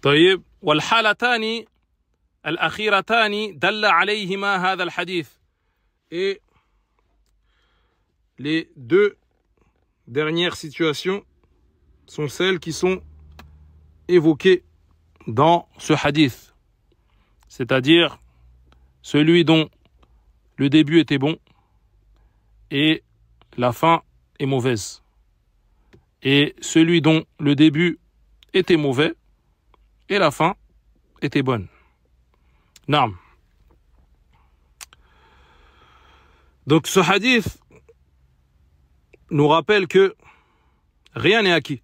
طيب والحالتان الأخيرتان دل عليهما هذا الحديث. Et les deux dernières situations sont celles qui sont évoquées dans ce hadith, c'est-à-dire celui dont le début était bon et la fin est mauvaise, et celui dont le début était mauvais et la fin était bonne. Naam. Donc ce hadith nous rappelle que rien n'est acquis.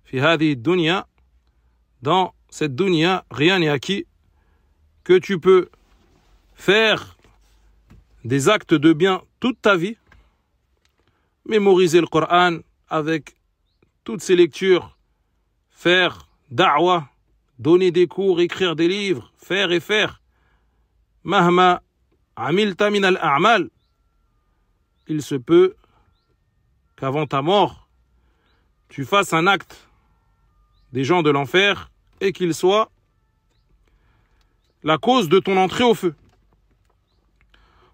Fi hadhihi dunya, dans cette dunya, rien n'est acquis, que tu peux faire des actes de bien toute ta vie, mémoriser le Coran avec toutes ses lectures, faire da'wah, donner des cours, écrire des livres, faire et faire. Mahma amilta min al-a'mal, il se peut qu'avant ta mort, tu fasses un acte des gens de l'enfer et qu'il soit la cause de ton entrée au feu.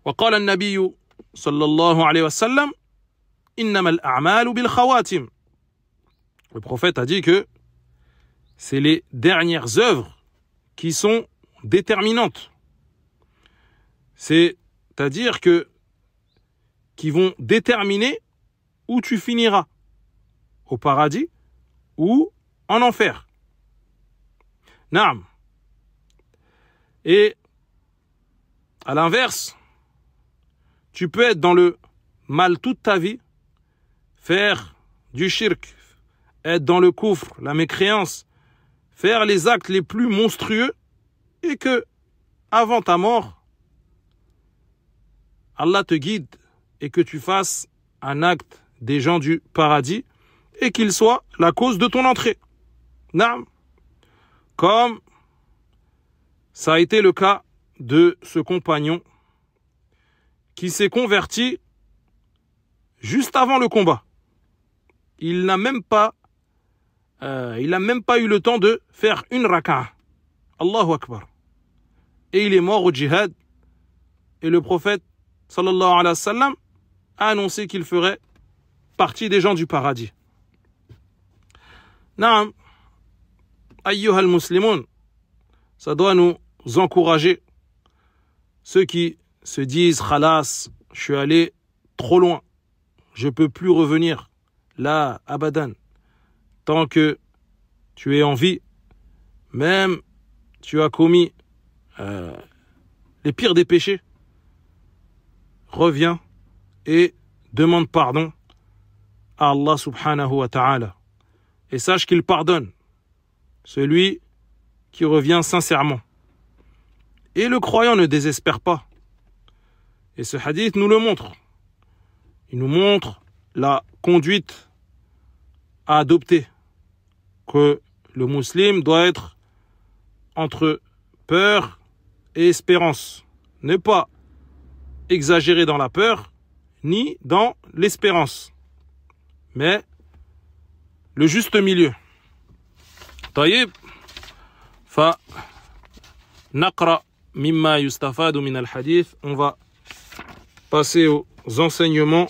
وقال النبي صلى الله عليه وسلم إنما الأعمال بالخواتم. Le prophète a dit que c'est les dernières œuvres qui sont déterminantes. C'est-à-dire qui vont déterminer où tu finiras, au paradis ou en enfer. Naam. Et à l'inverse, tu peux être dans le mal toute ta vie, faire du shirk, être dans le kufr, la mécréance, faire les actes les plus monstrueux, et que, avant ta mort, Allah te guide et que tu fasses un acte des gens du paradis et qu'il soit la cause de ton entrée. Naam. Comme ça a été le cas de ce compagnon qui s'est converti juste avant le combat. Il n'a même pas eu le temps de faire une raka'a. Allahu Akbar. Et il est mort au djihad. Et le prophète sallallahu alayhi wa sallam a annoncé qu'il ferait partie des gens du paradis. Naam. Ayyuha al-muslimun, ça doit nous encourager. Ceux qui se disent khalas, je suis allé trop loin, je peux plus revenir. Là, abadan. Tant que tu es en vie, même tu as commis les pires des péchés, reviens et demande pardon à Allah subhanahu wa ta'ala. Et sache qu'il pardonne celui qui revient sincèrement. Et le croyant ne désespère pas. Et ce hadith nous le montre. Il nous montre la conduite à adopter, que le musulman doit être entre peur et espérance. Ne pas exagérer dans la peur, ni dans l'espérance, mais le juste milieu. طيب فنقرأ مما يستفاد من الحديث. On va passer aux enseignements